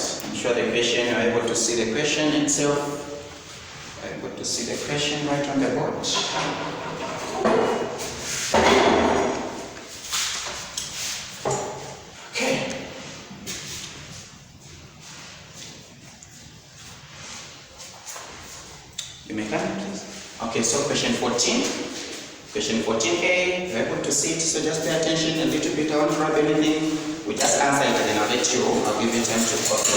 I'm sure the question, you're able to see the question itself. You're able to see the question right on the board. Okay. You may come, please. Okay, so question 14. Question 14a, you're able to see it, so just pay attention a little bit. I won't grab anything. We just answer it and then I'll give you time to copy.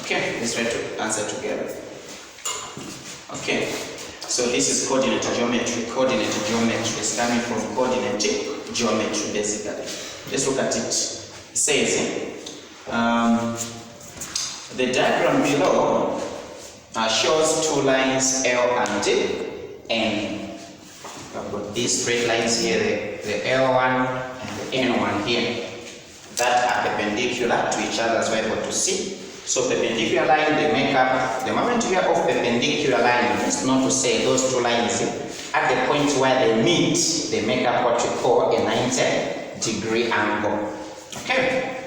Okay, let's try to answer together. Okay, so this is coordinate geometry. Coordinate geometry is coming from coordinate geometry, basically. Let's look at it. It says, the diagram below shows two lines L and N. I've got these straight lines here, the L1 and the N1 here, that are perpendicular to each other, as we're able to see. So perpendicular line, they make up, the moment you hear of perpendicular line, it's not to say those two lines, at the point where they meet, they make up what we call a 90-degree angle. Okay?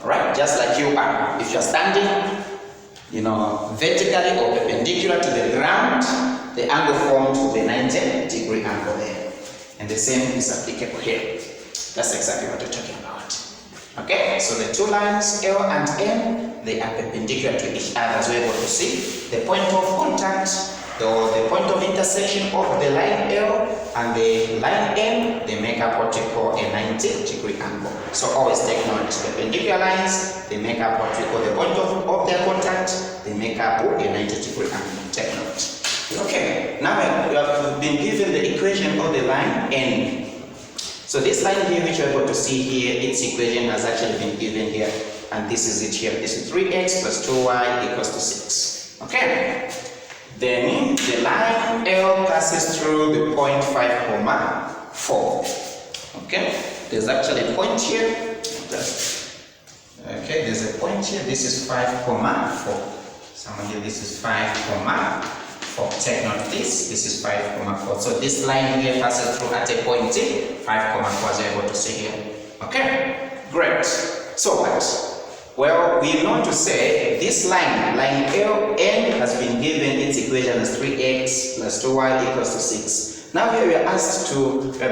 Alright, just like you are. If you're standing, vertically or perpendicular to the ground, the angle formed will be 90-degree angle there. And the same is applicable here. That's exactly what we're talking about. Okay, so the two lines L and N, they are perpendicular to each other, as we're able to see. The point of contact, or the point of intersection of the line L and the line N, they make up what we call a 90-degree angle. So always take note, perpendicular lines, they make up what we call the point of their contact, they make up a 90-degree angle. Take note. Okay, now we have been given the equation of the line N. So this line here, which you're able to see here, its equation has actually been given here, and this is it here. This is 3x plus 2y equals to 6. Okay. Then the line L passes through the point 5, 4. Okay. There's actually a point here. Okay. There's a point here. This is 5, 4. Someone here. This is 5, 4. Take note this. This is 5, 4. So this line here passes through at a point 5, 4, as you're able to see here. Okay, great. So what? Well, we know to say this line N has been given its equation as 3x plus 2y equals to 6. Now here we are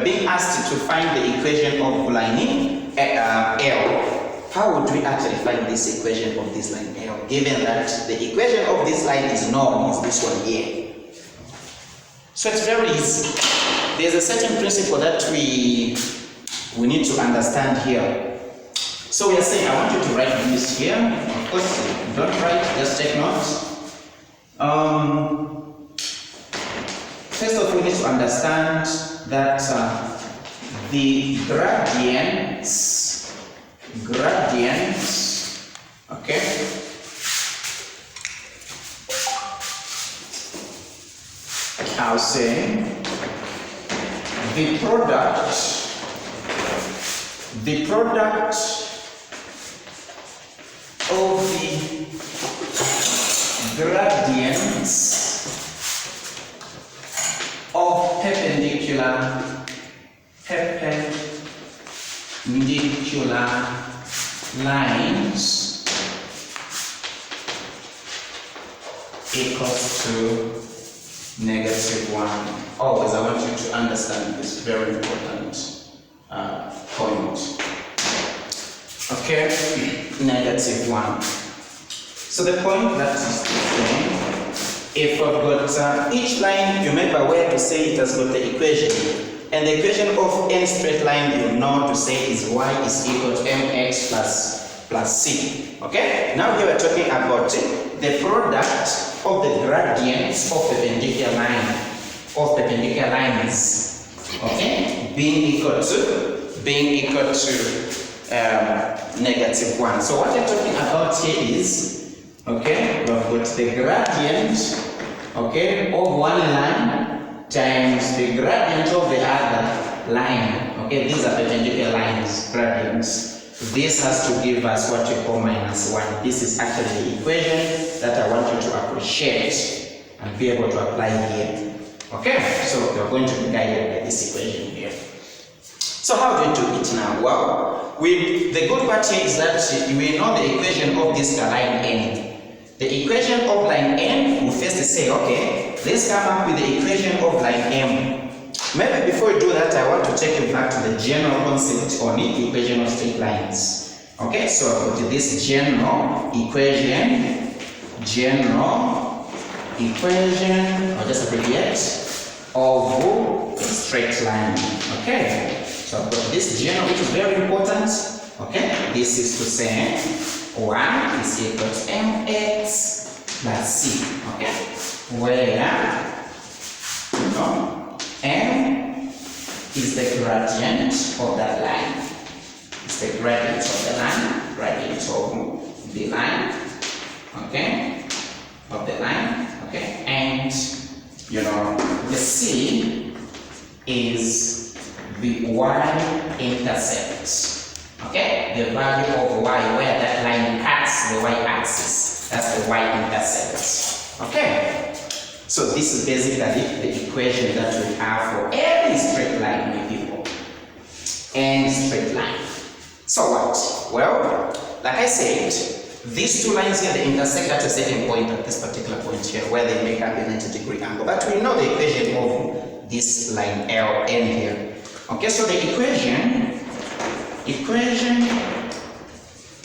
being asked to find the equation of line L. How would we actually find this equation of this line L, given that the equation of this line is known, is this one here? So it's very easy. There's a certain principle that we need to understand here. So we are saying, I want you to write this here. Of course, don't write, just take notes. First of all, we need to understand that the gradients, okay, I'll say the product of the gradients of perpendicular lines equals to -1. Always, I want you to understand this very important point. Okay, -1. So the point that is saying, if I've got each line, you remember where to say it has got the equation. And the equation of any straight line, you know to say is y is equal to mx plus c. Okay? Now here we're talking about the product of the gradients of perpendicular lines. Okay? Being equal to -1. So what we're talking about here is, okay, we've got the gradient, okay, of one line times the gradient of the other line. Okay, these are perpendicular lines, gradients. This has to give us what we call -1. This is actually the equation that I want you to appreciate and be able to apply here. Okay, so you're going to be guided by this equation here. So how do we do it now? Well, the good part here is that we know the equation of this line n. The equation of line n, we first say, okay, let's come up with the equation of line m. Maybe before we do that, I want to take you back to the general concept on the equation of straight lines. Okay, so I've got this general equation, or just abbreviate, of a straight line. Okay, so I've got this general, which is very important. Okay, this is to say 1 is equal to mx plus c. Okay, where m is the gradient of that line. It's the gradient of the line, gradient of the line. Okay, of the line. Okay, and the c is the y-intercept. Okay, the value of y where that line cuts the y-axis. That's the y-intercept. Okay, so this is basically the equation that we have for every straight line, my people. Any straight line. So what? Well, like I said, these two lines here, they intersect at a certain point at this particular point here, where they make up a 90-degree angle. But we know the equation of this line L, N here. Okay, so the equation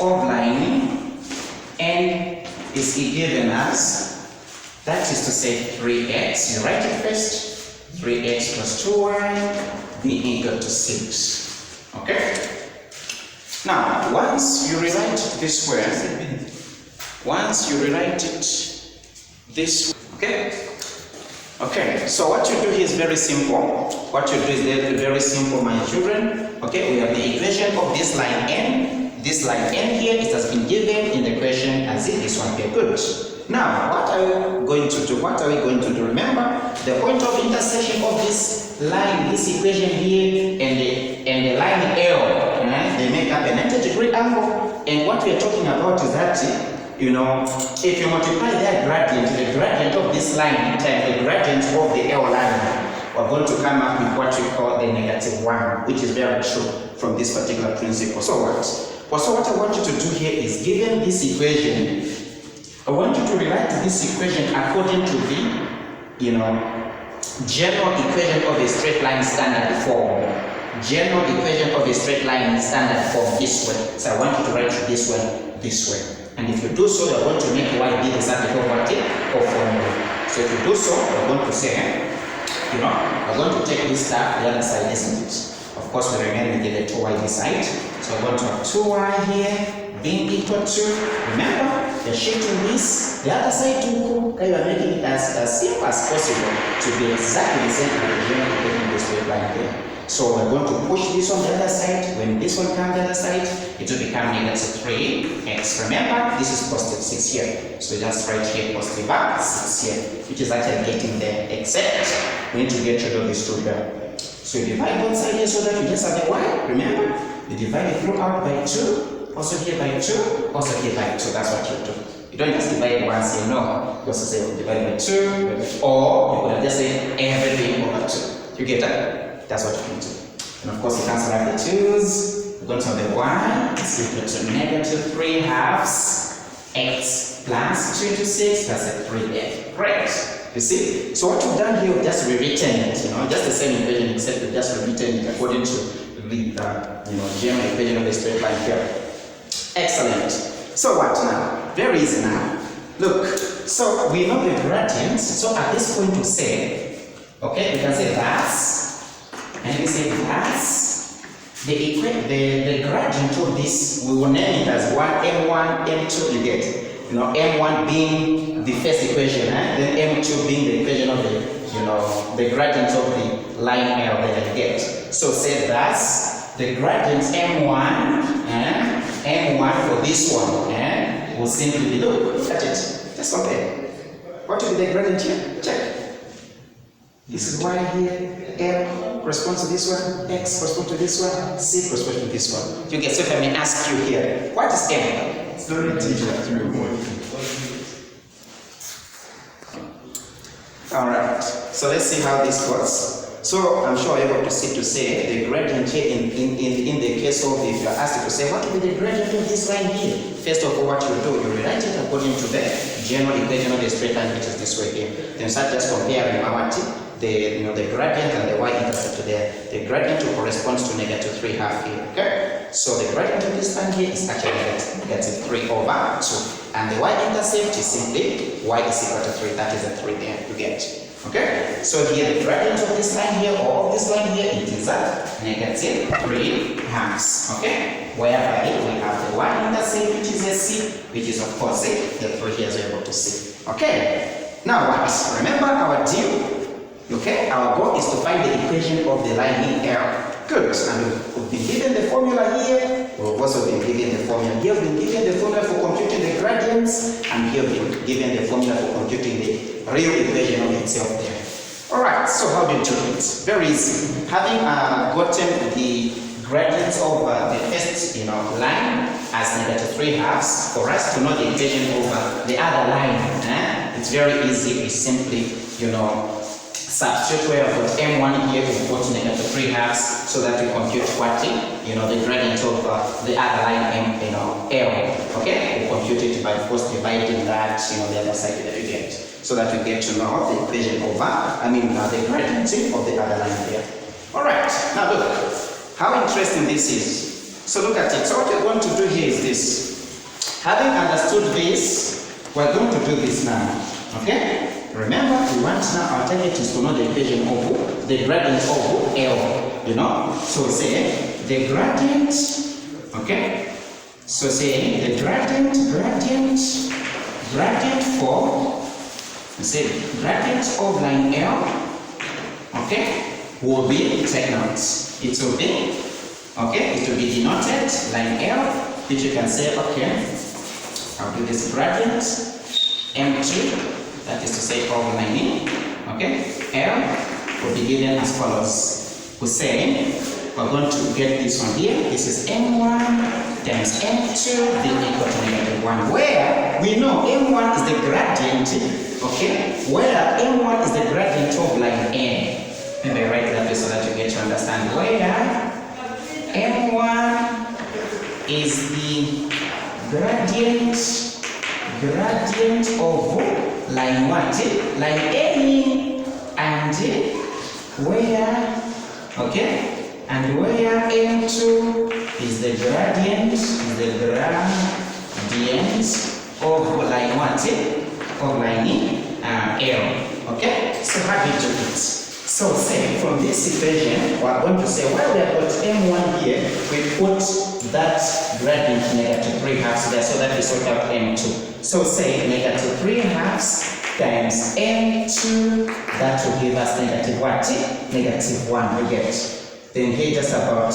of line N is given as, that is to say 3x. You write it first, 3x plus 2y be equal to 6. Okay? Now, once you rewrite it this way, okay, so what you do here is very simple. What you do is very simple, my children. Okay, we have the equation of this line n. This line n here, it has been given in the question as if this one here. Good. Now, what are we going to do? Remember, the point of intersection of this line, this equation here, and the line L, they make up a 90-degree angle. And what we are talking about is that, if you multiply their gradient, the gradient of this line times the gradient of the L line, we're going to come up with what we call the -1, which is very true from this particular principle. So what? Well, so what I want you to do here is, given this equation, I want you to rewrite this equation according to the, general equation of a straight line standard form. General equation of a straight line standard form this way. So I want you to write it this way. And if you do so, you're going to make y be the subject of what? Of formula. So if you do so, we're going to say, we're going to take this stuff the other side, isn't it? Of course, we remain with the 2y this side. So we're going to have 2y here being equal to, remember, you're shifting this the other side to okay, you are making it as simple as possible to be exactly the same as the general equation of the straight line here. So we're going to push this on the other side. When this one comes the other side, it will become -3x. Remember, this is positive 6 here. So just write here positive 6 here, which is actually getting there, except we need to get rid of this 2 here. So you divide both sides here so that you just have the y. Remember, you divide it throughout by 2, also here by 2, also here by 2. That's what you do. You don't just divide once here, no. You also say divide by 2, or you could have just say everything over 2. You get that? That's what you can do. And of course, you cancel out the 2's. We're going to have the y is equal to -3 halves x plus 2 to 6 plus a 3f. Great. You see? So what we've done here, we've just rewritten it, just the same equation, except we've just rewritten it according to the general equation of the straight line here. Excellent. So what now? Very easy now. Look, so we know the gradient. So at this point we say, okay, we can say that's, and we say that's the gradient of this, we will name it as m1, m2, you get, m1 being the first equation, then m2 being the equation of the gradient of the line L that I get. So say that's the gradient m1, m1 for this one, will simply be, look at it, just compare. What will be the gradient here? Check. This is y here, m corresponds to this one, x corresponds to this one, c corresponds to this one. You get, so if I may ask you here, what is m? It's not a teacher, that's real point. Alright, so let's see how this goes. So I'm sure you're able to say the gradient here in the case of if you're asked to say what will be the gradient of this line here. First of all, what you do, you rewrite it according to the general equation of the straight line, which is this way here. Then start just comparing the gradient and the y-intercept there. The gradient corresponds to -3/2 here. Okay. So the gradient of this line here is actually -3/2, and the y-intercept is simply y is equal to 3. That is the 3 there you get. Okay, so here the gradient of this line here, or of this line here, it is at -3/2. Okay, whereby we have the y-intercept, which is a c, which is of course the 3 here, as you're able to see. Okay, now what? Remember our deal? Okay, our goal is to find the equation of the line in L. Good, and we've been given the formula here. We've also been given the formula here. We've been given the formula for computing the gradients, and here we've been given the formula for computing the real equation of itself there. Alright, so how do you do it? Very easy. Having gotten the gradients of the first line as -3/2, for us to know the equation of the other line, it's very easy. We simply substitute where I've got m1 here, we put -3/2 so that we compute what the gradient of the other line L. Okay, we compute it by first dividing that the other side that we get, so that we get to know the equation of the gradient of the other line there. All right, now look how interesting this is. So look at it. So what we're going to do here is this. Having understood this, we're going to do this now. Okay. Remember, we want now our target is to know the equation of the gradient of L, So say the gradient, okay? So say the gradient for, say gradient of line L, okay, will be, take notes, it will be denoted line L, which you can say, okay, I'll do this gradient, M2, that is to say of line, okay, L will be given as follows. We say we're going to get this one here. This is M1 times M2 being equal to -1, where we know M1 is the gradient, okay, where M1 is the gradient of line N. Maybe I write that way so that you get to understand where M1 is the gradient of line what? Line A, and where, okay, and where M2 is the gradient of line what? Of line L. Okay, so how do you do it? So say from this equation, we're going to say while we have got M1 here, we put that gradient -3/2 there so that we sort out M2. So say -3/2 times M2, that will give us what? -1 we get. Then here just about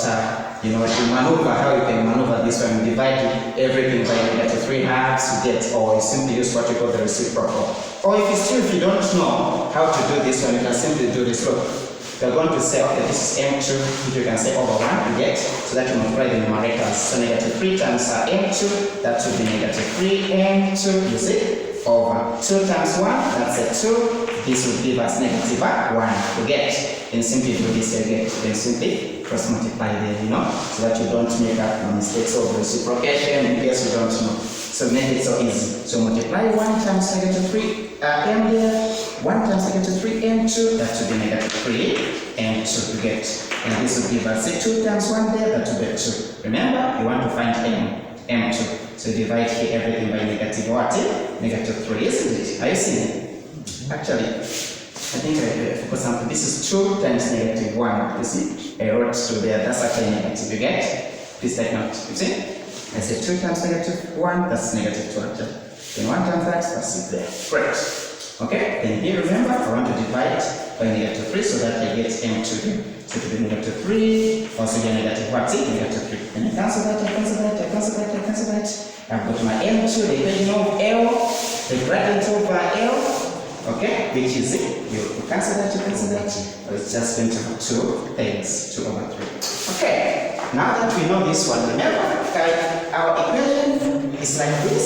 you maneuver how you can maneuver this one. You divide everything by -3/2 you get, or you simply use what you call the reciprocal. Or if you don't know how to do this one, you can simply do this. Look, you're going to say, okay, this is M2, which you can say over 1 you get, so that you multiply the numerators. So -3 times M2, that would be -3M2, you see, over 2 times 1, that's a 2. This will give us -1 you get. Then simply do this again. Then simply cross multiply there, so that you don't make up mistakes of reciprocation in case you don't know. So make it so easy. So multiply 1 times -3M there, 1 times -3M2, that should be -3M2 to get. And this will give us 2 times 1 there, that will be 2. Remember, you want to find M2. So divide here everything by -3, isn't it? Are you seeing it? Actually, I think for example, this is 2 times -1. You see? I wrote 2 there, that's actually negative. You get? Please take note. You see? I said 2 times -1, that's -2 actually. Then 1 times that's it there. Great. Okay, then here remember, I want to divide by -3 so that I get M2 here. So it will be -3, also get -3. And I cancel that. I've got my M2, the equation of L, the gradient over L, okay, which is it. You cancel that. It's just going to have 2 things, 2/3. Okay, now that we know this one, remember, our equation is like this.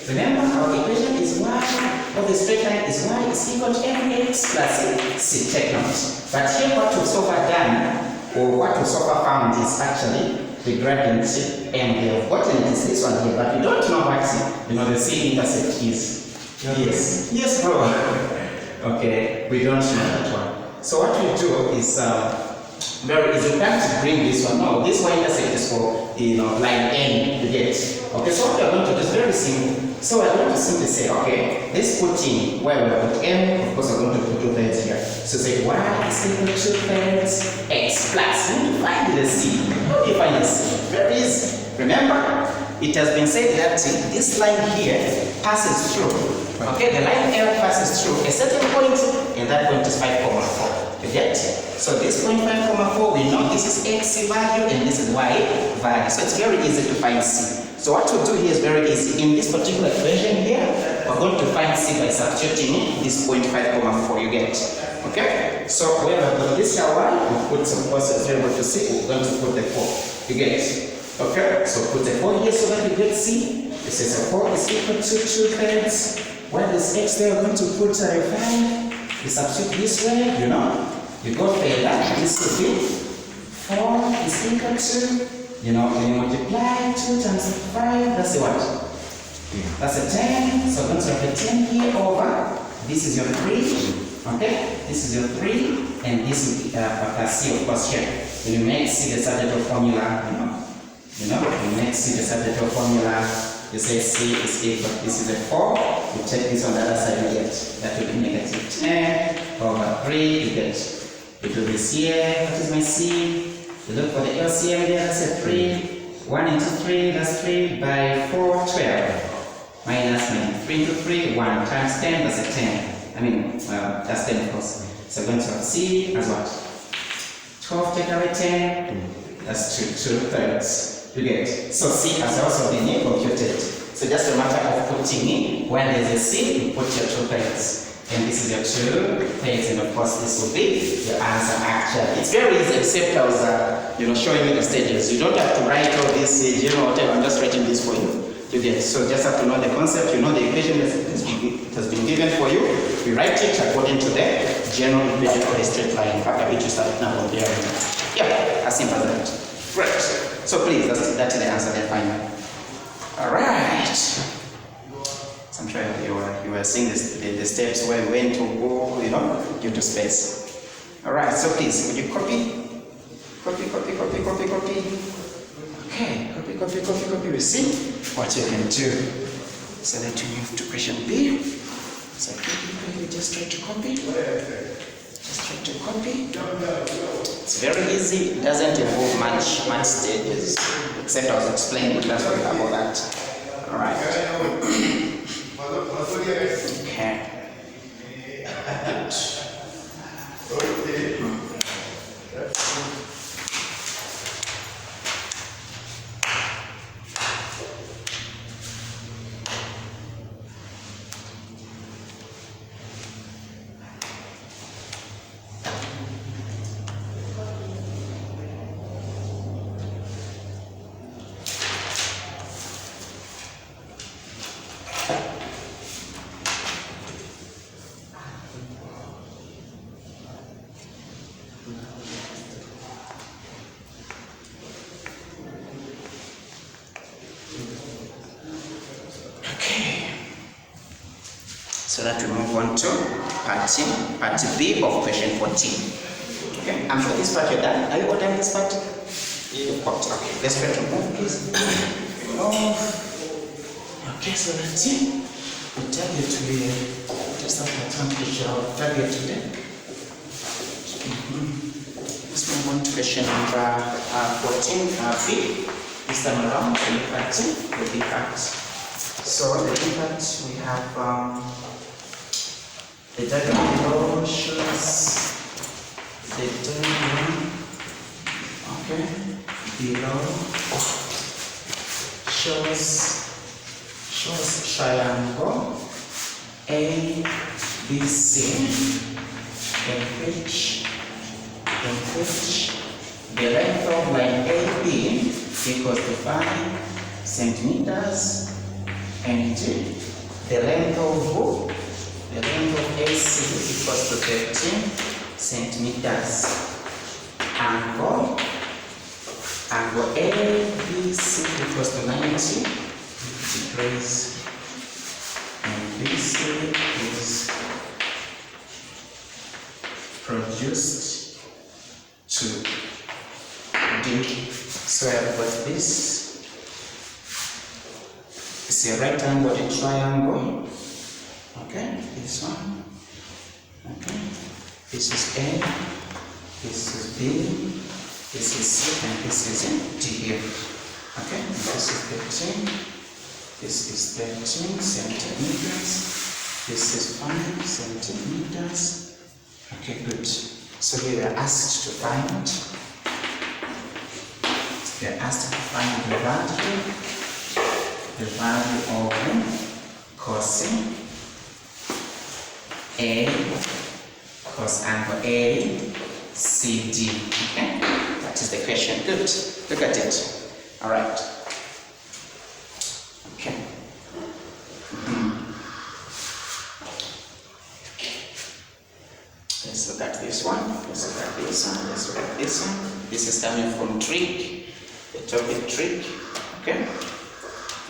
Remember, our equation is y, or the straight line is y is equal to mx plus c. Take note. But here what we've so far done, or what we've so far found is actually the gradient m. We have gotten it is this one here, but we don't know what the c-intercept is. Yes. Yes, bro. Okay, we don't know that one. So what we do is very easy. We can't bring this one. No, this y-intercept is for line n, you get. Okay, so what we are going to do is very simple. So we're going to simply say, okay, let's put in where we have put m, of course we're going to put 2/3 here. So say y is equal to 2/3 x plus. We need to find the c. How do you find the c? Very easy. Remember, it has been said that this line here passes through. Okay, the line L passes through a certain point, and that point is 5,4. You get? So this point 5,4, we know this is x value and this is y value. So it's very easy to find c. So what we'll do here is very easy. In this particular equation here, we're going to find c by substituting this point 5,4. You get? Okay? So where we've got this here y, we put some process variable to c. We're going to put the 4. You get? Okay? So put the 4 here so that we get c. This is a 4 is equal to 2/3. What is x there? We're going to put 5. We substitute this way, you go further. This will be 4 is equal to, when you multiply 2 times 5, that's a what? That's a 10. So we're going to have a 10 here over. This is your 3. Okay? This is your 3, and this is plus c, of course, here. When you make c the subject of formula, when you make c the subject of formula, you say c is equal, this is a 4, you take this on the other side, you get, that will be negative 10 over 3, you get, you do this here, what is my c? You look for the LCM there, that's a 3, 1 into 3, that's 3 by 4, 12, minus 3 into 3, 1 times 10, that's a 10, that's 10 of course, so we're going to have c as what? 12 take away 10, that's 2/3. You get. So C has also been computed. So just a matter of putting in when there's a C, you put your 2/3. And this is your 2/3, and of course this will be your answer actually. It's very easy, except I was showing you the stages. You don't have to write all this, whatever, I'm just writing this for you. You get. So just have to know the concept, the equation that has been given for you. We write it according to the general equation for a straight line. In fact, I bet you start now on there. Yeah, as simple as that. Great. So please, that's the answer there finally. Alright. So I'm sure you were seeing the steps where when to go, due to space. Alright, so please, would you copy? Copy. Okay, copy. We see what you can do. So that you move to question B. So quickly, just try to copy. It's very easy. It doesn't involve much stages, except I was explaining that's what about that. All right. Okay. So that we move on to part B of question 14. Okay, I'm sure this part you're done. Are you all done this part? Yeah. Okay, let's try to move, please. Okay, so that's it. The target will just have a temperature of target today. Let's move on to question number 14, B. This time around, the impact. So the impact we have. The diagram below shows the diagram, below shows triangle ABC in which the length of line AB equals to 5 centimeters and the length of AC equals to 13 centimeters. Angle ABC equals to 90 degrees, and BC is produced to D. So I've got this. It's a right angle triangle. Okay, this one. Okay, this is A, this is B, this is C, and this is D here. Okay, this is 13. This is 13 centimeters. This is 5 centimeters. Okay, good. So here we are asked to find the value of cos A, cos angle ACD. Okay, that is the question. Good. Look at it. All right. Okay. Let's look at this one. Let's look at this one. Let's look at this one. This is coming from trick, the topic trick. Okay.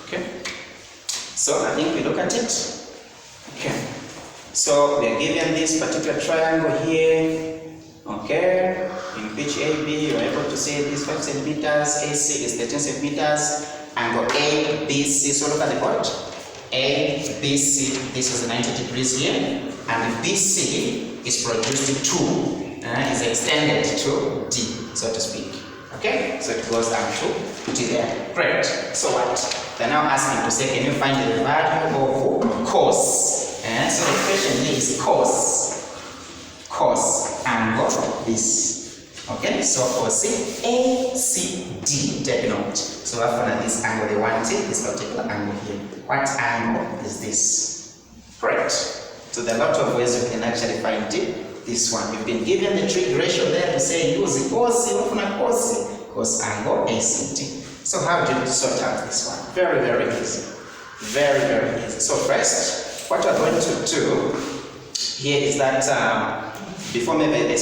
Okay. So I think we look at it. Okay. So we are given this particular triangle here. Okay. In which AB you are able to say this 5 centimeters, AC is 13 centimeters, angle ABC. So look at the board. ABC, this is 90 degrees here, and BC is produced to, is extended to D, so to speak. Okay, so it goes down to D there. Great. So what? They're now asking to say, can you find the value of cos? So the question here is cos angle this. Okay, so for ACD, take note. So after this angle, they want this particular angle here. What angle is this? Great. So there are a lot of ways you can actually find this one. You've been given the trig ratio there to say use cos angle ACD. So how do you sort out this one? Very, very easy. Very, very easy. So first, what we're going to do here is that before maybe I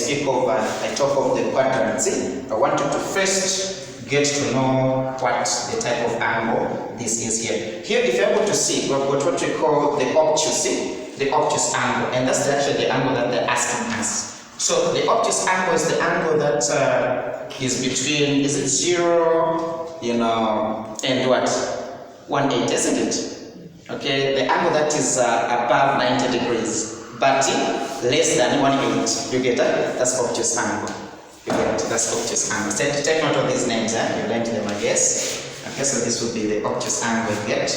talk of the quadrants, I want you to first get to know what the type of angle this is here. Here, if you're able to see, we've got what we call the obtuse angle, and that's actually the angle that they're asking us. So the obtuse angle is the angle that is between, is it 0, and what? 180, isn't it? Okay, the angle that is above 90 degrees. But less than 180, you get that? That's obtuse angle. You get it? That's obtuse angle. Take note of these names, you learned them, I guess. Okay, so this would be the obtuse angle you get.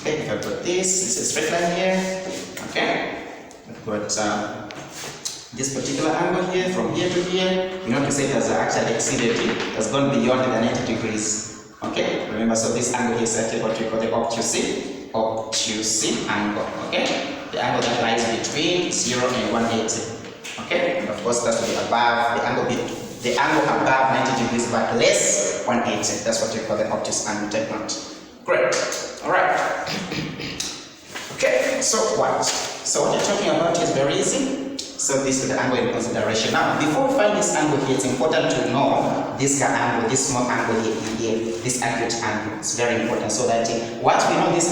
Okay, if I put this is a straight line here. Okay, I've got this particular angle here, from here to here. You know to say it has actually exceeded it, has gone beyond the 90 degrees. Okay, remember, so this angle here is actually what we call the obtuse angle. Okay. The angle that lies between 0 and 180. Okay, and of course that will be above the angle above 90 degrees, but less 180. That's what we call the obtuse angle. Take note. Great. All right. Okay. So what? So what you're talking about is very easy. So this is the angle in consideration. Now, before we find this angle here, it's important to know this angle, this small angle here, this acute angle. It's very important. So that once we know this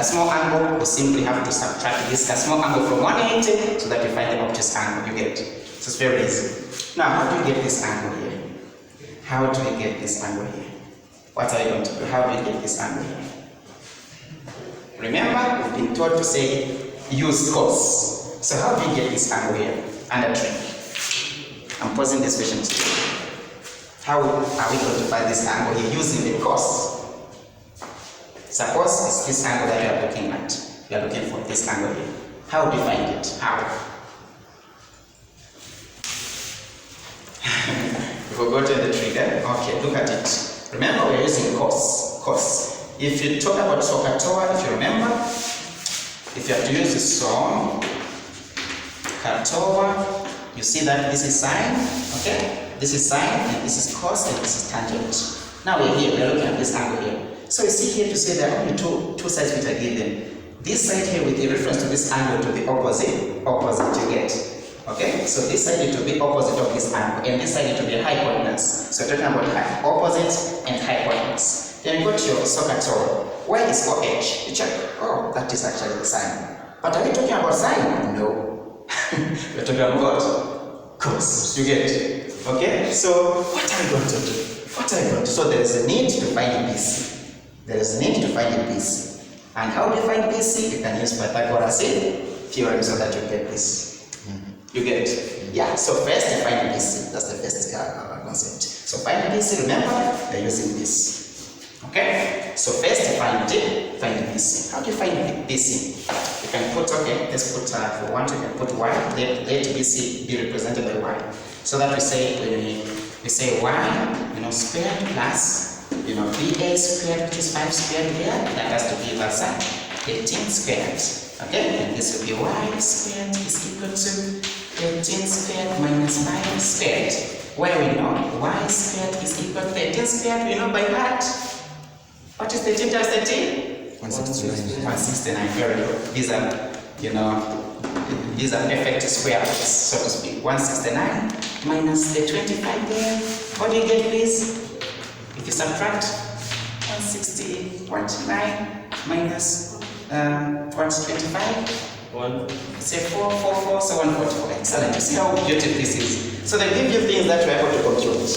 small angle, we simply have to subtract this small angle from 180 so that we find the obtuse angle. You get it? So it's very easy. Now, how do you get this angle here? How do we get this angle here? What are you going to do? How do you get this angle here? Remember, we've been taught to say use cos. So how do you get this angle here under trig? I'm posing this question to you. How are we going to find this angle here using the cos? Suppose it's this angle that you are looking at. You are looking for this angle here. How do you find it? How? We will go to the trigger. Okay, look at it. Remember, we're using cos. If you talk about SOHCAHTOA, if you remember, if you have to use this song, SOHCAHTOA, you see that this is sine, okay? This is sine, and this is cos, and this is tangent. Now we're here, we're looking at this angle here. So you see here to say there are only two sides which are given. This side here with the reference to this angle to be opposite you get. Okay, so this side it will be opposite of this angle, and this side it will be hypotenuse. So we're talking about opposite and hypotenuse. Then you go to your SOHCAHTOA. Where is OH? You check. Oh, that is actually the sine. But are we talking about sine? No. We're talking about cos. You get it? Okay, so what are we going to do? So there is a need to find a BC. There is a need to find a BC. And how do you find BC? You can use Pythagoras theorem so that you get this. You get it? Yeah, so first you find BC. That's the first concept. So find BC, remember, they're using this. Okay? So first you find BC. How do you find BC? You can put, okay, let's put, for one, you can put y. Let BC be represented by y. So that we say, we say y, squared plus, BA squared, which is 5 squared here. That has to give us 18 squared. Okay? And this will be y squared is equal to 18 squared minus 5 squared. Where we know y squared is equal to 13 squared, we know by heart. What is 13 times 13? 169. 169, very good. These are perfect squares, so to speak. 169 minus the 25 there. What do you get, please? If you subtract 169 minus 125, say 444, so 144. Excellent. You see how beautiful this is. So they give you things that you're able to compute.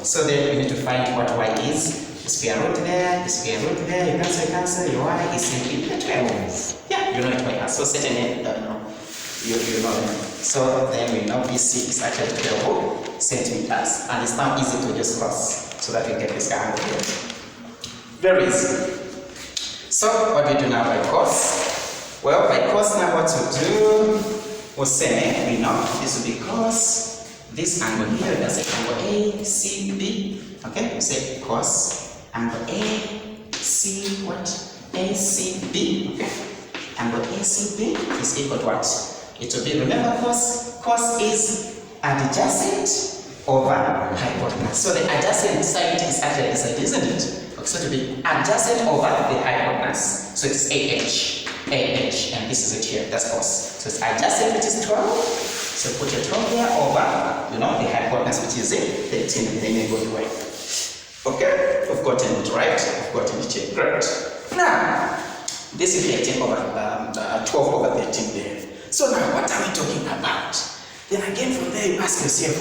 So then you need to find what y is. The square root there, you cancel, your y is simply 12. Yeah, you know it by heart. So certainly, you know it. So then we know BC is actually 12 centimeters. And it's now easy to just cross so that we get this angle here. Very easy. So what do we do now by cos? Well, by cos now what to do? We'll say, we know this will be cos this angle here, that's an angle ACB. Okay, we say cos angle AC, what? ACB. Okay, angle ACB is equal to what? It will be, remember cos is adjacent over hypotenuse. So the adjacent side is actually this side, isn't it? Okay, so it will be adjacent over the hypotenuse. So it's AH, and this is it here, that's cos. So it's adjacent, which is 12. So put your 12 there over, the hypotenuse, which is 13, and then you go to y. Okay, we've gotten it right. We've gotten it here. Great. Now, this is 13 over 12 over 13 there. So now, what are we talking about? Then again, from there, you ask yourself,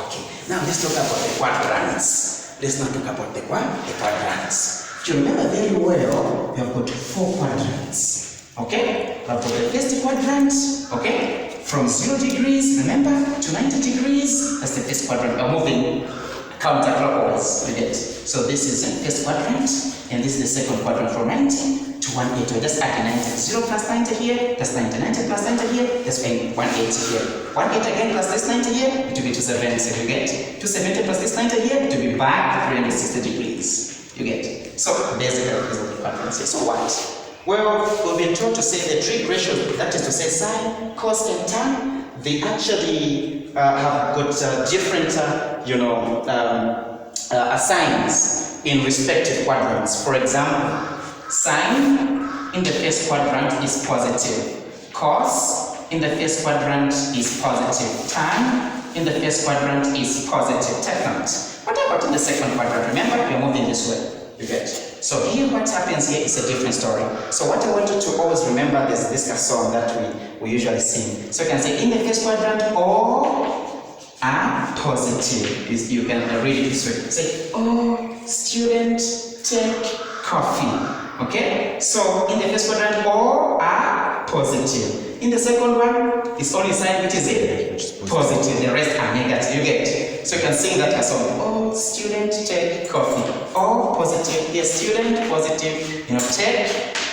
okay. Now let's talk about the quadrants. Let's not talk about the quadrants. Do you remember very well? We have got 4 quadrants. Okay, we have got the first quadrant. Okay. From 0 degrees, remember, to 90 degrees, that's the first quadrant. We're moving counterclockwise with it. So this is the first quadrant, and this is the second quadrant from 90 to 180. We're just adding 90. 0 plus 90 here, that's 90. 90 plus 90 here, that's 180 here. 180 again plus this 90 here, it will be 270. So you get 270 plus this 90 here, it will be back 360 degrees. You get. So basically, these are the quadrants here. So what? Well, we'll be told to say the trig ratios, that is to say sine, cos, and tan, they actually have got different, signs in respective quadrants. For example, sine in the first quadrant is positive, cos in the first quadrant is positive, tan in the first quadrant is positive. Take note. What about in the second quadrant? Remember, we're moving this way. You get. So here what happens here is a different story. So what I want you to always remember is this song that we usually sing. So you can say in the first quadrant all are positive. You can read it this way. Say, oh, student, take coffee. Okay? So in the first quadrant all are positive. In the second one, it's only sign which is positive. The rest are negative. You get. So you can sing that as well. Oh, student, take coffee. Oh, positive. Yes, student, positive. Take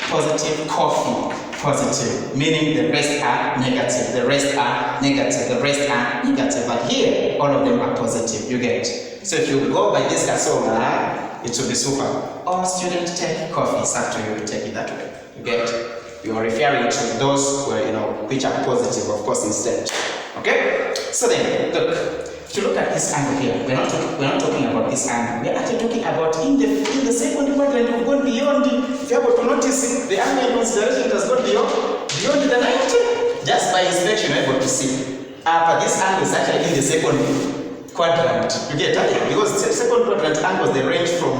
positive, coffee, positive. Meaning the rest are negative. The rest are negative. The rest are negative. But here, all of them are positive. You get. So if you go by this song, it will be super. Oh, student, take coffee. It's up to you to take it that way. You get. You are referring to those who are, which are positive, of course, instead. Okay? So then, look. if you look at this angle here, we're not talking about this angle. We're actually talking about in the second quadrant, we've gone beyond. If you're able to notice, the angle in consideration has gone beyond the 90. Just by inspection, you're able to see. But this angle is actually in the second quadrant. You get that? Because second quadrant angles, they range from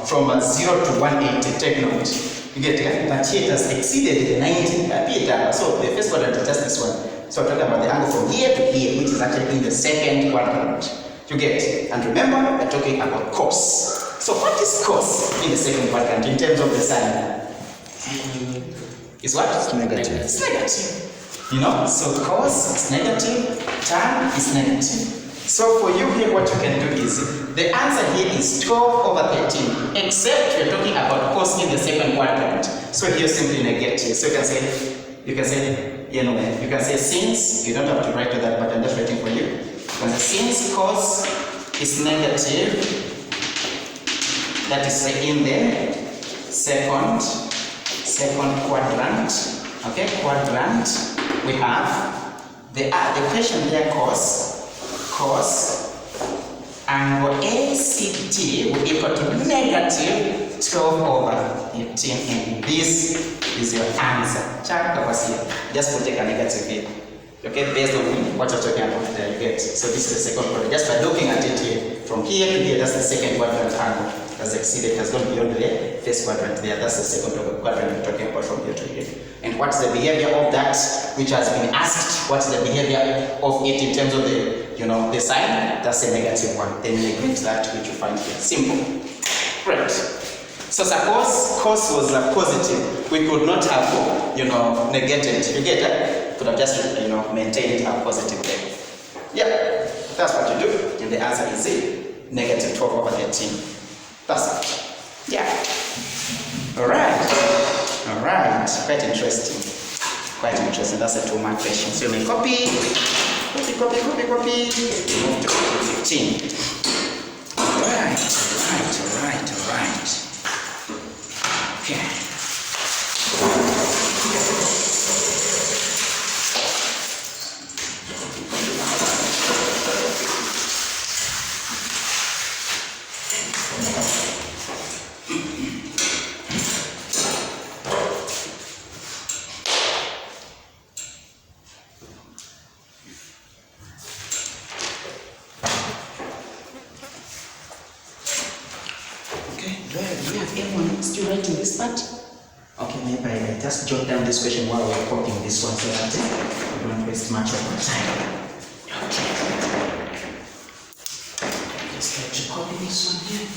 from 0 to 180. Take note. You get it? But here it has exceeded the 90. So the first quadrant is just this one. So I'm talking about the angle from here to here, which is actually in the second quadrant. You get it? And remember, we're talking about cos. So what is cos in the second quadrant in terms of the sign? Is what? It's negative. It's negative. You know, so cos is negative, tan is negative. So for you here, what you can do is, the answer here is 12/13, except you're talking about cos in the second quadrant. So here simply negate here. So you can say, since, you don't have to write to that, but I'm just writing for you. You can say, since cos is negative, that is in the second quadrant, okay, we have the question here, cos angle ACT will equal to negative 12/18, and this is your answer. Check over here. Just put a negative here. Okay, based on what you're talking about there, you get. So this is the second quadrant. Just by looking at it here, from here to here, that's the second quadrant angle. Has exceeded, has gone beyond the first quadrant there. That's the second quadrant we're talking about from here to here. And what's the behavior of that which has been asked? What's the behavior of it in terms of the the sign? That's a negative one. Then neglect that which you find here. Simple. Great. So suppose cos was a positive, we could not have negated. You get that? Could have just maintained a positive there. Yeah, that's what you do. And the answer is negative 12/13. That's it. Yeah. Alright. Quite interesting. That's a 2-mark question. So you may copy. Move to copy 15. Alright. Okay. Do you have anyone still writing this part? Okay, maybe I just jot down this question while we're copying this one so that we don't waste much of our time. Okay. Just try to copy this one here.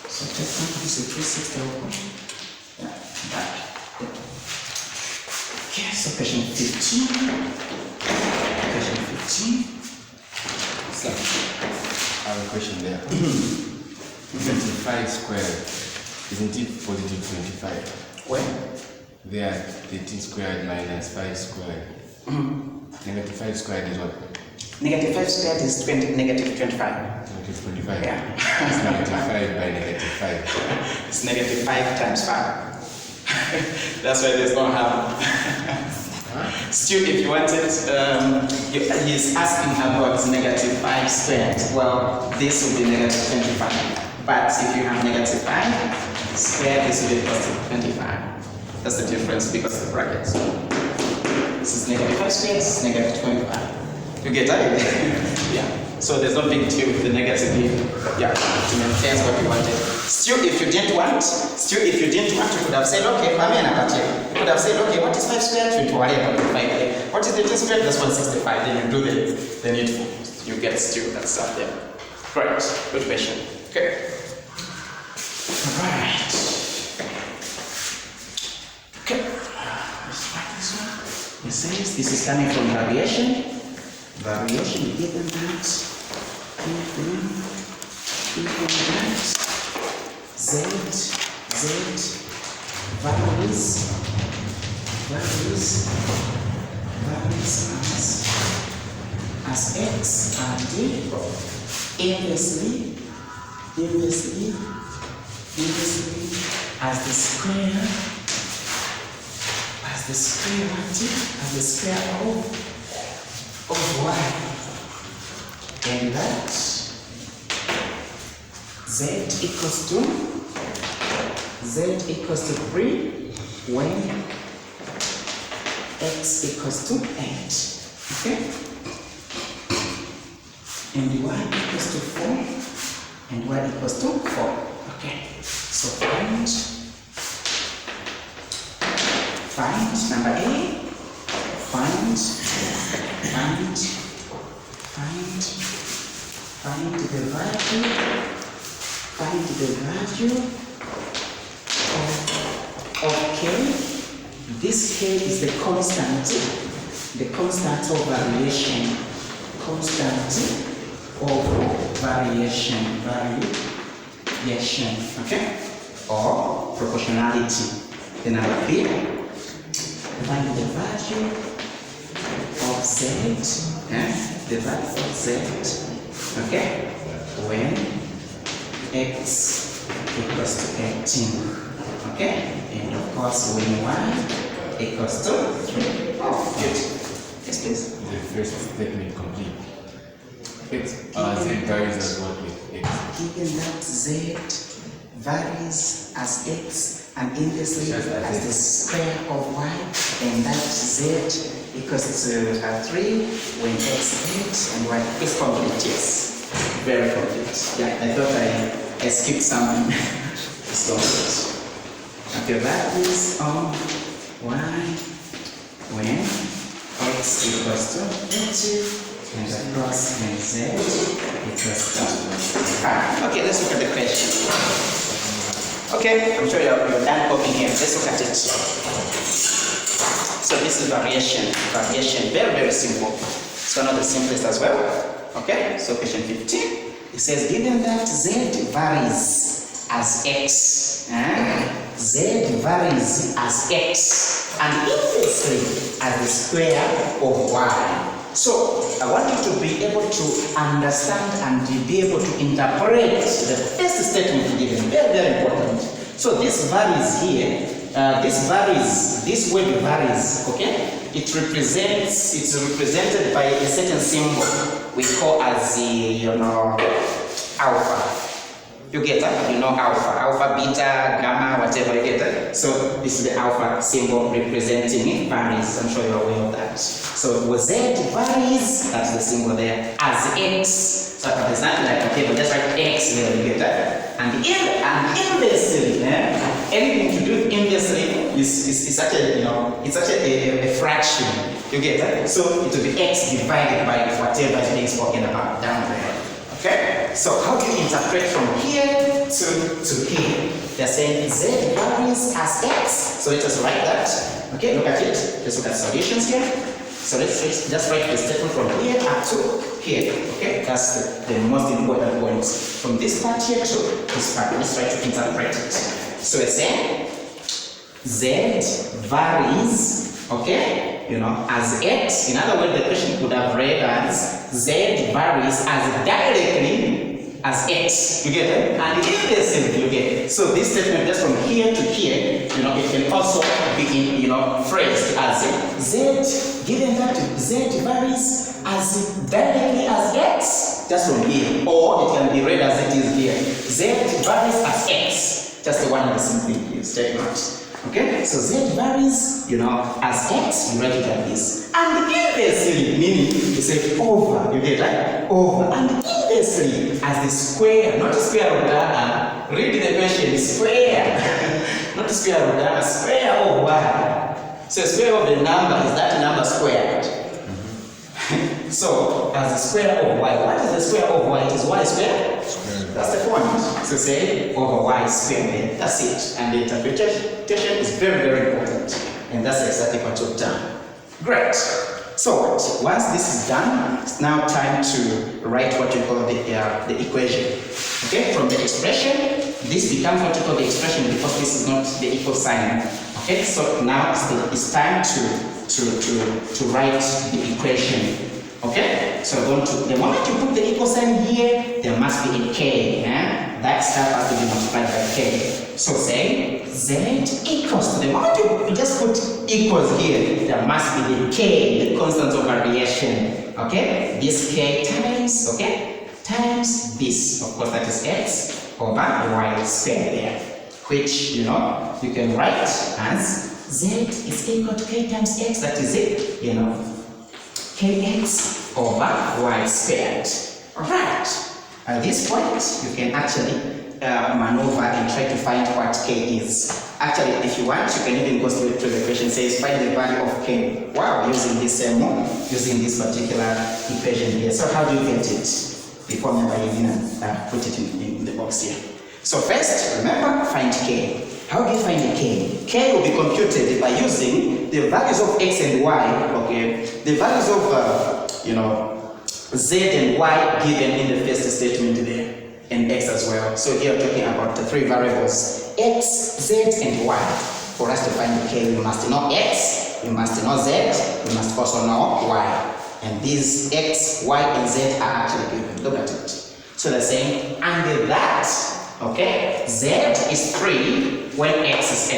So just this is 360 open. Yeah, back. Okay, so question 15. So, I have a question there. 25 squared, isn't it positive 25? Where? There, 13 squared minus 5 squared. Negative 5 squared is what? Negative 5 squared is negative 25. Negative 25. Yeah. It's negative 5 by negative 5. It's negative 5 times 5. That's why there's no harm. Stu, if you want it, he's asking about negative 5 squared. Well, this will be negative 25. But if you have negative 5 squared, this will be positive 25. That's the difference because of the brackets. This is negative 5 squared, this is negative 25. You get that? Yeah. So there's no big deal with the negative here. Yeah, to maintain what you wanted. Still, if you didn't want, you could have said, okay, you could have said, okay, what is 5 squared? 21. What is 13 squared? That's 165. Then you do the needful. You get still that stuff there. Great. Good question. Okay. Alright. Okay. Let's write this one. It says this is coming from variation. Variation, given that, z varies as x and inversely as the square of y, and that z equals to 3 when x equals to 8, okay? And y equals to 4, and y equals to 4, okay? So find number A, find the value of k. This k is the constant of variation, okay, or proportionality. The number B, find the value of z, the value of z, okay, when x equals to 18, okay, and of course when y equals to 3. Oh, good. Yes, please. The first statement complete. Z varies as what with x? Given that z varies as x and inversely as the square of y, and that z equals to 3 when x 8 and y is complete. Yes, very complete. Yeah, I thought I skipped some stories. Okay, that is on y when x equals to 80 and across and z equals to 5. Okay, let's look at the question. Okay, I'm sure you're done copying here. Let's look at it. So this is variation, very, very simple. It's one of the simplest as well. Okay, so question 15. It says, given that z varies as x, z varies as x, and inversely as the square of y. So I want you to be able to understand and to be able to interpret the first statement given. Very, very important. So this varies here. This word varies, okay? It's represented by a certain symbol we call as the, alpha. You get that? You know alpha, beta, gamma, whatever, you get that? So this is the alpha symbol representing varies. I'm sure you're aware of that. So z varies, that's the symbol there, as x. So it's not like, okay, but just write x here, you get that? And inversely, anything to do with inversely is such a, it's such a fraction. You get that? So it will be x divided by whatever is being spoken about down there. Okay? So how do you interpret from here to here? They're saying z varies as x. So let us write that. Okay, look at it. Let's look at solutions here. So let's just write the statement from here up to here. Okay, that's the most important points. From this part here to this part. Let's try to interpret it. So it's saying z varies, okay, as x. In other words, the question could have read as z varies as directly as x. You get it? And inversely, you get it. So this statement just from here to here, it can also be phrased as z, given that z varies as directly as x, just from here. Or it can be read as it is here. Z varies as x. Just the one in the simple statement. Okay, so z varies, as x, you write it like this. And inversely, meaning you say over, you get that? Over. And inversely, as the square, not the square of Ghana. Read the question, square. Not the square of Ghana, square of y. So square of the number is that number squared. So, as the square of y, what is the square of y? It is y squared? That's the point. So say over y squared. That's it. And the interpretation is very, very important. And that's exactly what you've done. Great. So once this is done, it's now time to write what you call the equation. Okay, from the expression, this becomes what you call the expression because this is not the equal sign. Okay, so now it's time to write the equation. Okay, so the moment you put the equal sign here, there must be a k. That stuff has to be multiplied by k. So say z equals to, the moment you just put equals here, there must be the k, the constant of variation. Okay, this k times, okay, times this, of course that is x over y squared there, which you can write as z is equal to k times x, that is it, kx over y squared. Alright, at this point you can actually maneuver and try to find what k is. Actually, if you want, you can even go straight to the question, says find the value of k. Wow, using this particular equation here. So how do you get it? Before I put it in the box here. So first, remember, find k. How do you find the k? K will be computed by using the values of x and y, okay? The values of, z and y given in the first statement there, and x as well. So here we're talking about the three variables, x, z, and y. For us to find the k, we must know x, we must know z, we must also know y. And these x, y, and z are actually given. Look at it. So they're saying, under that, okay, z is 3 when x is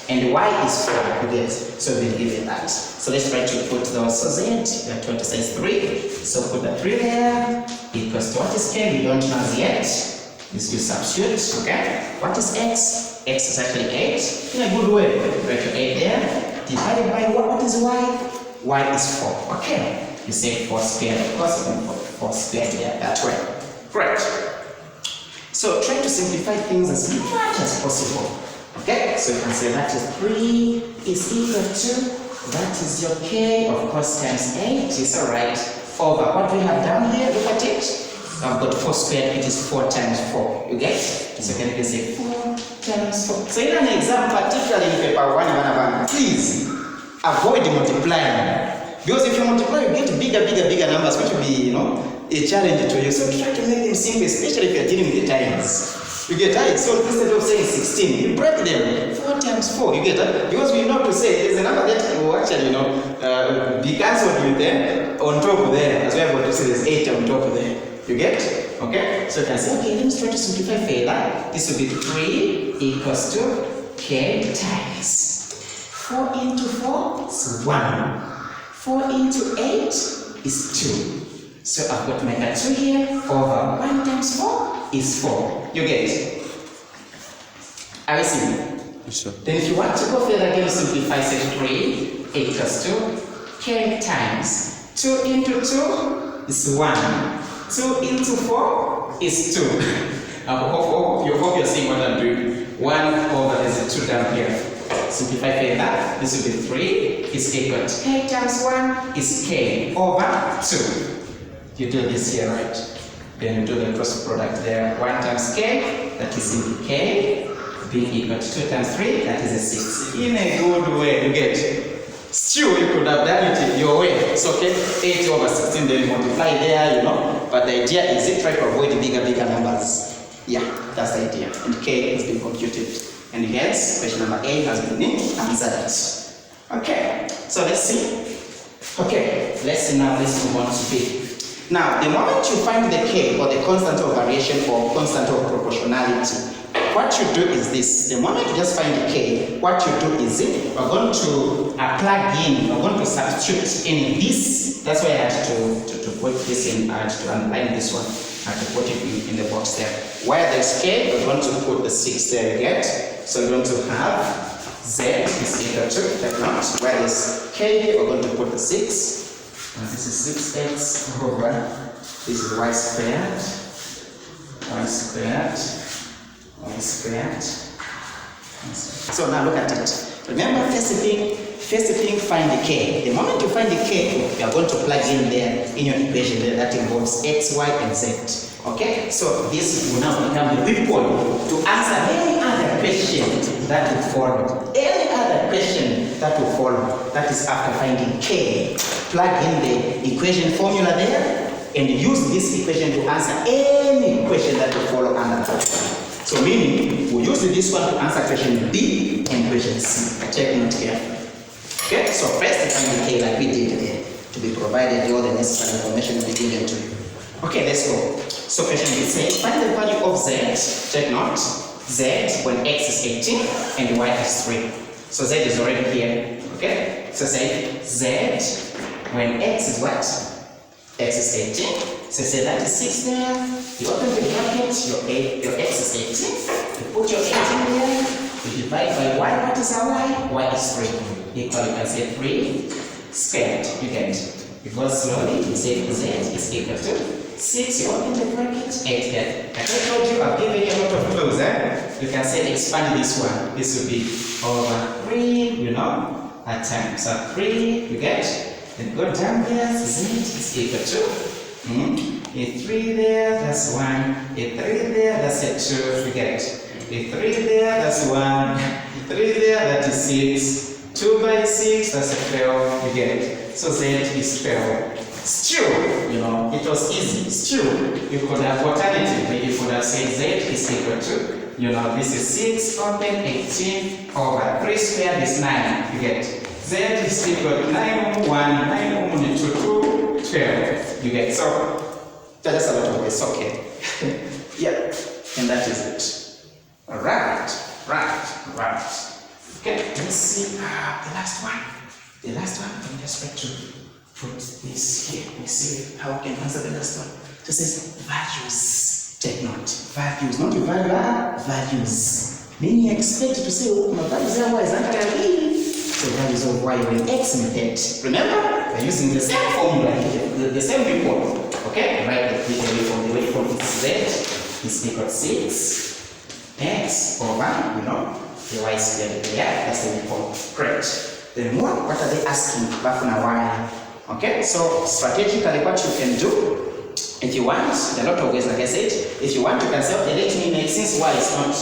8, and y is 4, you get. So we'll give it that. So let's try to put those. So z, we are trying to say 3. So put the 3 there, equals to what is k? We don't know as yet. This will substitute, okay? What is x? X is actually 8. In a good way, write 8 there. Divided by what is y? Y is 4, okay? You say 4 squared, of course, you can put 4 squared there, that way. Great. So try to simplify things as much as possible. Okay, so you can say that is 3 is equal to, that is your k, of course, times 8 is alright, over what we have down here, look at it. I've got 4 squared, it is 4 times 4, you get? So you can say 4 times 4. So in an exam, particularly in paper 1, please avoid multiplying. Because if you multiply, you get bigger numbers, which will be, a challenge to you. So try to make them simple, especially if you're dealing with the times. You get that? So instead of saying 16, you break them 4 times 4. You get that? Because we know to say there's a number that will actually, be cancelled with them on top there. As well, to say there's 8 on top there. You get? Okay? So you can say, okay, let's try to simplify further. This will be 3 equals to k times 4 into 4 is 1. 4 into 8 is 2. So I've got my 2 here over 1 times 4 is 4. You get it? Are we seeing? Sure. Then if you want to go further again, simplify, say 3 equals to k times 2 into 2 is 1. 2 into 4 is 2. I hope you're seeing what I'm doing. 1 over, there's a 2 down here. Simplify further, this will be 3 is equal to k times 1 is k over 2. You do this here, right? Then you do the cross product there. 1 times k, that is simply k, being equal to 2 times 3, that is a 6. In a good way, you get. Still, you could have done it your way. So, okay, 8 over 16, then multiply there, But the idea is try to avoid bigger numbers. Yeah, that's the idea. And k has been computed. And hence, question number A has been answered. Okay, so let's see. Okay, let's move on to B. Now, the moment you find the k, or the constant of variation, or constant of proportionality, what you do is this. The moment you just find the k, what you do is we're going to plug in, we're going to substitute in this. That's why I had to put this in, I had to underline this one. I have to put it in the box there. Where there's k, we're going to put the 6 there, you get? So we're going to have z is equal to, that not. Where there's k here, we're going to put the 6. And this is 6x over, this is y squared, So now look at it. Remember, first thing, find the k. The moment you find the k, you are going to plug in there in your equation there that involves x, y, and z. Okay? So this will now become the weapon to answer any other question that will follow. Any other question that will follow. That is after finding k. Plug in the equation formula there and use this equation to answer any question that will follow under that. So So meaning, we use this one to answer question B and question C. Check note here. Okay, so first find the K like we did there, to be provided all the necessary information to be given to you. Okay, let's go. So question B says, find the value of Z, check note, Z when X is 18 and Y is 3. So Z is already here, okay? So say Z when X is what? X is 18. So say that is 6 there. You open the bracket, your X is 18. You put your 18 there. You divide by Y. What is our Y? Y is 3. Equal, you can say 3 squared. You get it. You go slowly. You say Z is equal to 6. You open the bracket, 8 there. Like I told you, I've given you a lot of clues. You can say expand this one. This will be over 3, you know, at times. So 3, you get it. Then go down there, Z is equal to a 3 there, that's 1. A 3 there, that's a 2. Forget it. A 3 there, that's 1. A 3 there, that is 6. 2 by 6, that's a 12. You get it. So Z is 12. Still, you know, it was easy. Still, you could have alternatively, you could have said Z is equal to, you know, this is 6 open 18 over 3 squared is 9. You get it. Z is equal to 9 1, 9 2, 12. You get it. So that's a lot of ways. Okay. Yeah. And that is it. Right. Okay. Let's see the last one. The last one. I'm just going to put this here. We see how we can answer the last one. This is values. Take note. Values. Not your value. Values. Meaning you expect to say, oh, my values are wise. So values of Y when X method. Remember, we're using the same formula here, the same report. Okay, right? The way from Z is equal to 6 X over, you know, the Y squared. Yeah, that's the report. Great. Then what are they asking? Back on a Y. Okay, so strategically, what you can do, if you want, there are a lot of ways, like I said. If you want, you can say, okay, let me make, since Y is not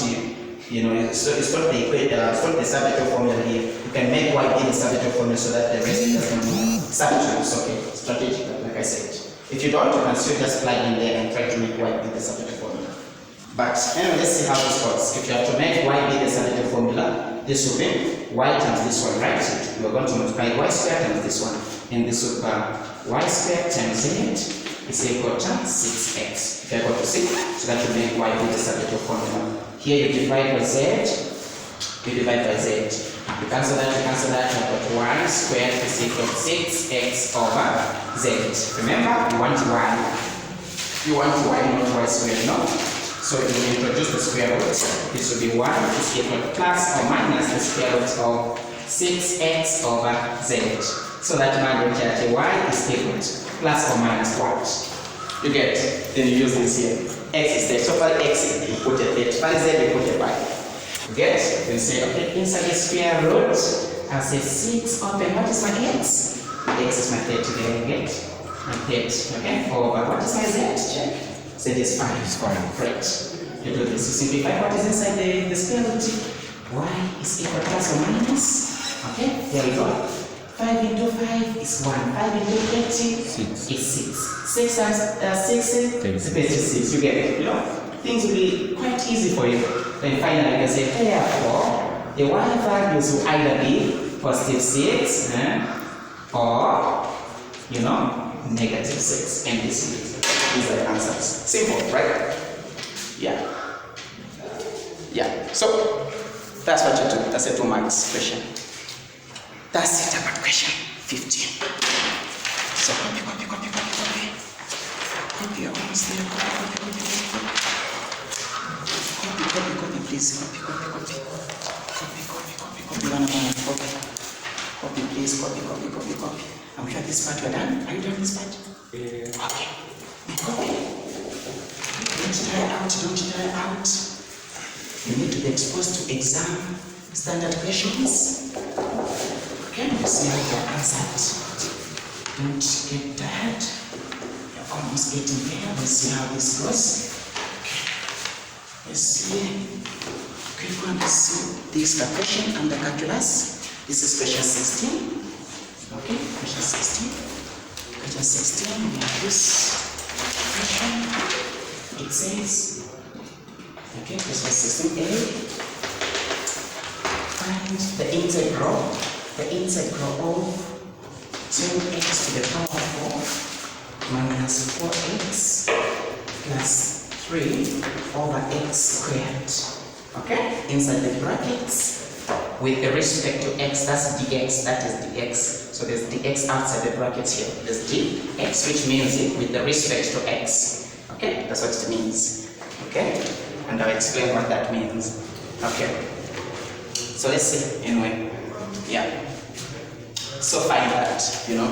you know, it's not the subject formula here. You can make Y be the subject formula so that the rest doesn't substitute. Okay, strategical, like I said. If you don't, you can still just plug in there and try to make Y be the subject formula. But anyway, let's see how this works. If you have to make Y be the subject formula, this will be Y times this one, right? You are going to multiply Y squared times this one. And this will be Y squared times 8 is equal to 6x. If you are going to see, so that will make Y be the subject formula. Here you divide by Z, you divide by Z. You cancel that, you have got 1 squared is equal to 6x over Z. Remember, you want Y. You want Y, not Y squared, no? So if you introduce the square root, this will be 1 is equal to plus or minus the square root of 6x over Z. So that magnitude at Y is equal to plus or minus what? You get it? Then you use this here. X is there. So for X, you put a 8. For Z, you put a 5. You get it? Then say, okay, inside the square root, I'll say 6 open. What is my X? X is my 30. There you get it? My 30. Okay? Over. What is my Z? Check. Z is 5. It's fine. Great. You do this. You simplify what is inside the square root. Y is equal to plus or minus. Okay? There we go. 5 into 5 is 1. 5 into 20 is 6. 6 times 6 is 36. You get it? You know, things will be quite easy for you. Then finally, you can say, therefore, the Y values will either be positive 6 or, you know, negative 6. And these are the answers. Simple, right? Yeah. Yeah. So, that's what you do. That's a 2 marks question. That's it about question 15. So copy. Copy, almost there. Copy, please. Copy. Copy, please. Copy. I'm sure this part you're done. Are you done this part? Yeah. Okay. Copy. Don't try out. You need to be exposed to exam standard questions. Okay, you see how you're answered. Don't get tired. You're almost getting there. Let's see how this goes. Okay. Let's see. Okay, let's see. This is the question under calculus. This is question 16. Okay, question 16. Question 16, we have this question. It says, Okay, this was 16a. Find the integral of 10x to the power 4 minus 4x plus 3 over x squared. Okay, inside the brackets, with respect to x, that's dx, that is dx. So there's dx outside the brackets here. There's dx, which means it with the respect to x. Okay, that's what it means. Okay, and I'll explain what that means. Okay, so let's see. Anyway, yeah. So find that, you know.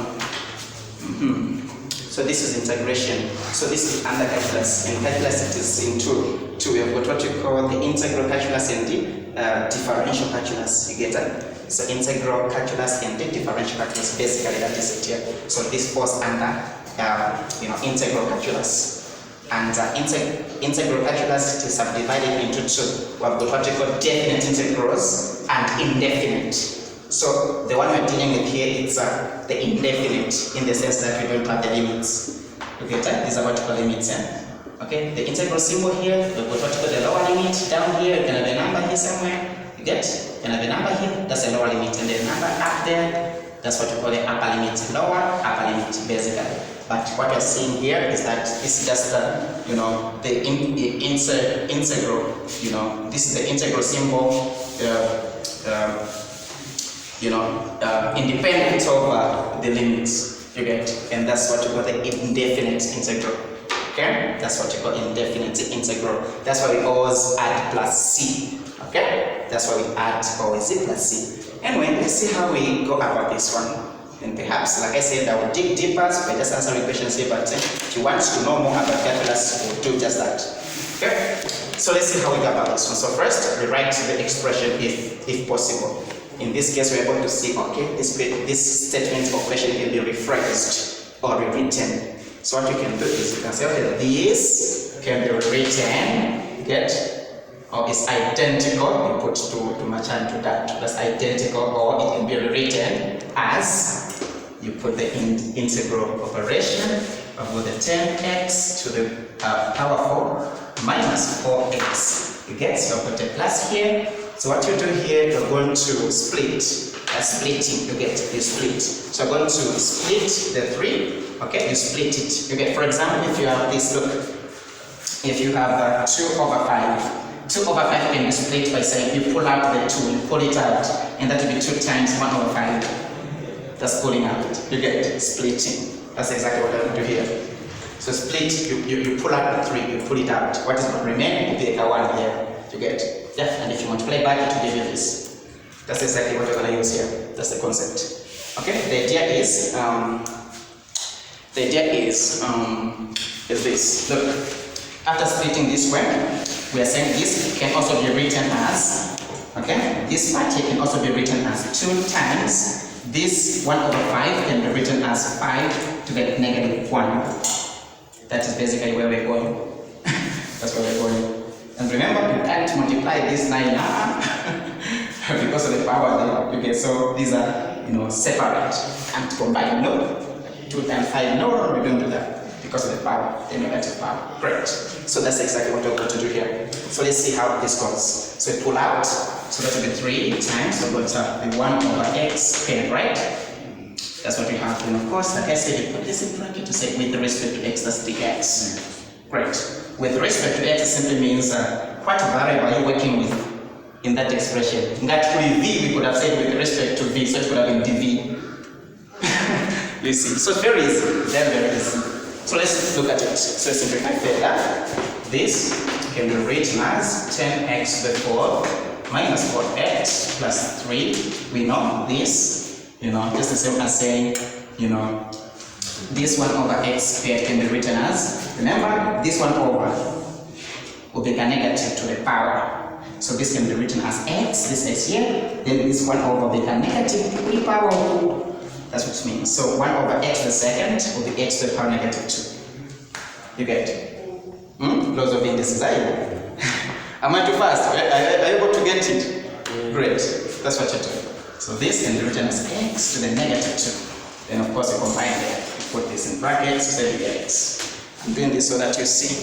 So this is integration. So this is under calculus. In calculus, it is in two. We have got what you call the integral calculus and the differential calculus. You get that? So integral calculus and the differential calculus. Basically, that is it here. So this falls under, integral calculus. And integral calculus is subdivided into two. We have got what you call definite integrals and indefinite. So the one we're dealing with here is the indefinite, in the sense that we don't have the limits. Okay, these are what you call limits. Okay, the integral symbol here, we've got what you call the lower limit. Down here, you can have a number here somewhere. You get? You can have a number here, that's a lower limit. And the number up there, that's what you call the upper limit. Lower, upper limit, basically. But what you're seeing here is that this is just the integral, this is the integral symbol, independent of the limits, you get, and that's what you call the indefinite integral. Okay, that's what you call indefinite integral. That's why we always add plus c. Okay, that's why we add always c plus c. Anyway, let's see how we go about this one. And perhaps, like I said, I will dig deeper so by just answering questions here. But if you want to know more about calculus, we'll do just that. Okay, so let's see how we go about this one. So first, we write the expression if possible. In this case, we're able to see, okay, this statement or question can be rephrased or rewritten. So what you can do is you can say, okay, this can be rewritten, or it's identical. You put to match into that. That's identical, or it can be rewritten as you put the integral operation of the 10x to the power 4 minus 4x. You get, so put a plus here. So what you do here, you're going to split. Splitting, you split. So I'm going to split the 3. Okay, you split it. You get, for example, if you have this, look, if you have 2 over 5, 2 over 5 can be split by saying you pull out the 2, you pull it out, and that will be 2 times 1 over 5. That's pulling out. You get splitting. That's exactly what I will do here. So split, you pull out the 3, you pull it out. What is going to remain will be a 1 here. You get? Yeah, and if you multiply back, it will give you this. That's exactly what you're going to use here. That's the concept. Okay, the idea is this. Look, after splitting this way, we are saying this can also be written as, okay, this part here can also be written as 2 times this 1 over 5 can be written as 5 to the negative 1. That is basically where we're going. That's where we're going. And remember, you can't multiply this 9 now because of the power there. Okay, so these are, separate. And combine, no. 2 times 5, no, we don't do that. Because of the power, the negative power. Great. So that's exactly what we're going to do here. So let's see how this goes. So we pull out. So that will be 3 times. So we're going to have the 1 over x squared, right? That's what we have. And of course, like I said, you put this in bracket to say with respect to x, that's dx. Great. With respect to x simply means what variable are you working with in that expression? In that v, we could have said with respect to v, so it could have been dv. You see, so it's very easy, very easy. So let's look at it. So simplify further. This can be written as 10x to the 4 minus 4x plus 3. We know this, just the same as saying, this 1 over x squared can be written as, remember, this 1 over will be a negative to the power. So this can be written as x, this x here, then this 1 over will be a negative to the power 2. That's what it means. So 1 over x the second will be x to the power negative 2. You get it? Laws of indices, are you? Am I too fast? Are you able to get it? Great. That's what you're doing. So this can be written as x to the negative 2. Then of course you combine there. You put this in brackets, you say you get x. I'm doing this so that you see.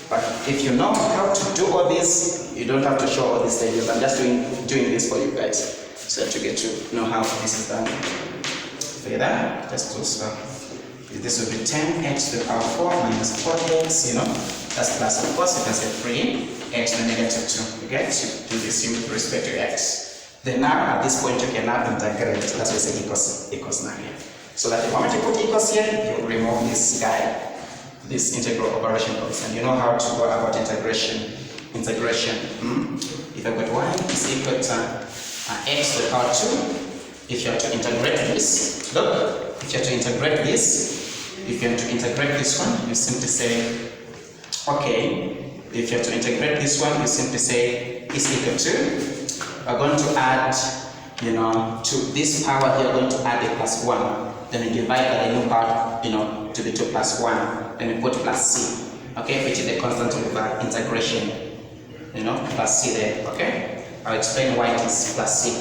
But if you know how to do all this, you don't have to show all these stages. I'm just doing this for you guys, so that you get to know how this is done. Further, just do so. This will be 10x to the power 4 minus 4x, you know, that's plus, of course, you can say 3x to the negative 2. You get to do this with respect to x. Then now, at this point, you can now integrate. That's why we say equals now here. So that the moment you put equals here, you remove this guy, this integral operation comes, and you know how to go about integration. If I got y is equal to x to the power 2, if you have to integrate this, look, if you have to integrate this, one, you simply say, okay, if you have to integrate this one, you simply say is equal to, we're going to add, you know, to this power here, we're going to add a plus 1. Then we divide by the new part, you know, to the 2 plus 1. Then we put plus c, okay, which is the constant of integration, you know, plus c there, okay? I'll explain why it is plus c,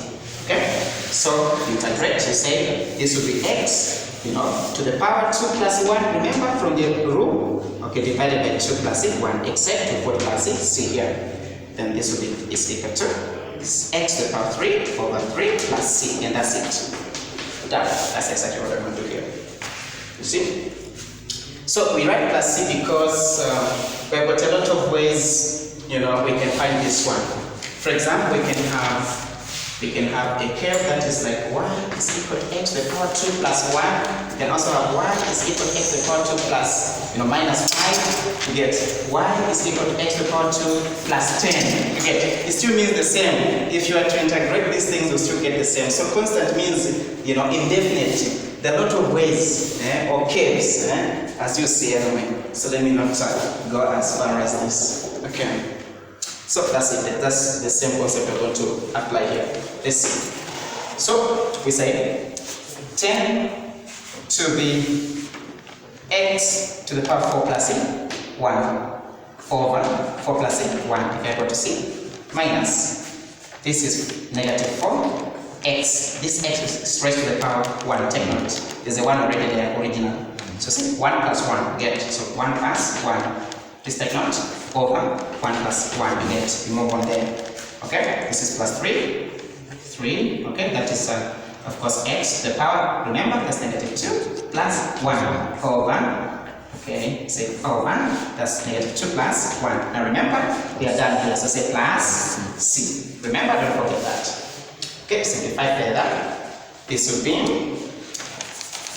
okay? So, integrate, you say, this will be x, you know, to the power 2 plus 1, remember from the rule, okay, divided by 2 plus c, 1, except to put plus c here. Then this will be is equal to this x to the power 3 over 3 plus c, and that's it. That's exactly what I'm going to do here. You see? So we write plus c because we've got a lot of ways, you know, we can find this one. For example, we can have a curve that is like y is equal to x to the power 2 plus 1. We can also have y is equal to x to the power 2 plus, you know, minus 5. You get y is equal to x to the power 2 plus 10. You get it still means the same. If you are to integrate these things, you still get the same. So constant means, you know, indefinite. There are a lot of ways or curves, as you see anyway. So let me not go as far as this. Okay. So that's it. That's the same concept we're going to apply here. Let's see. So we say 10 to the x to the power 4 plus 1 over 4 plus 1, if you're going to see, minus, this is negative 4. X, this x is raised to the power 1, take note. There's a 1 already there, original. So see, 1 plus 1, get, so 1 plus 1. Please take note, over 1 plus 1, you get, you move on there. Okay, this is plus 3, okay, that is, of course, x to the power, remember, that's negative 2, plus 1, over, okay, say over, that's negative 2 plus 1. Now remember, we are done here, so say plus c. Remember, don't forget that. Okay, simplify further. This will be,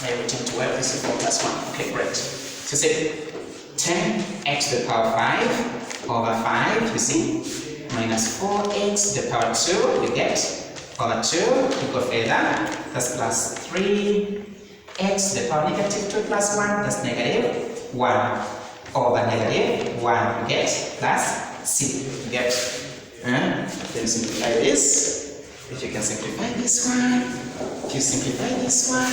everything to work, this is 4 plus 1. Okay, great. So say 10x to the power 5 over 5, you see, minus 4x to the power 2, you get, over 2, you go further, that's plus 3x to the power negative 2 plus 1, that's negative 1, over negative 1, you get, plus c, you get, then simplify this. If you can simplify this one, if you simplify this one,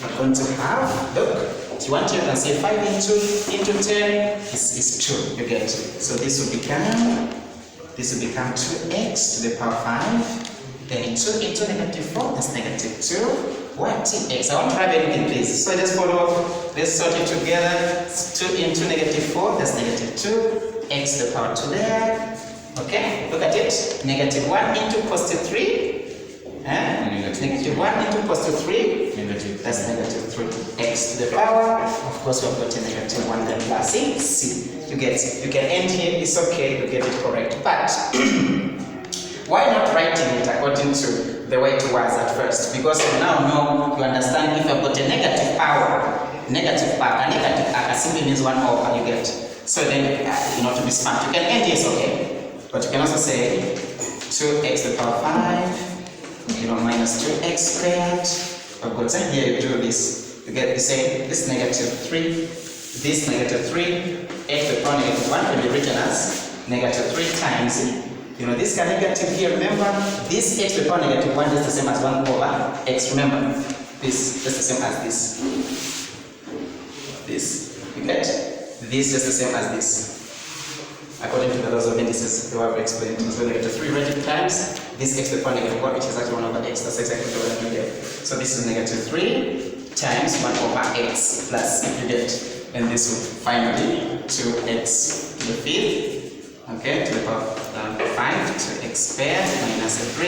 we're going to have, look, if you want to, you can say 5 into 10 is 2, you get. So this will become 2x to the power 5, then 2 into negative 4, that's negative 2, what x? I won't have anything, please. So just follow, let's sort it together, 2 into negative 4, that's negative 2, x to the power 2 there. Okay, look at it. Negative 1 into positive 3. Negative 1 into positive 3. That's negative 3. X to the power. Of course, we have got a negative 1 then plus c. You get it. You can end here. It's okay. You get it correct. But why not writing it according to the way it was at first? Because you now know, you understand, if I've got a negative power, a negative power simply means 1 over, you get. So then, you know, to be smart, you can end here, it's okay. But you can also say 2x to the power 5, you know, minus 2x squared. I've got time here, you do this. You get the same, this negative 3, this negative 3, x to the power negative 1 can be written as negative 3 times, you know, this negative here, remember, this x to the power negative 1 is the same as 1 over x, remember, this is the same as this, you get, this is the same as this. According to the laws of indices, the way I've explained, so negative 3 rated times this x to the power negative 1, which is actually 1 over x. That's exactly what I'm doing here. So this is negative 3 times 1 over x plus, you get. and this will finally 2x to the 5th, okay, to the power of 5 to x squared minus 3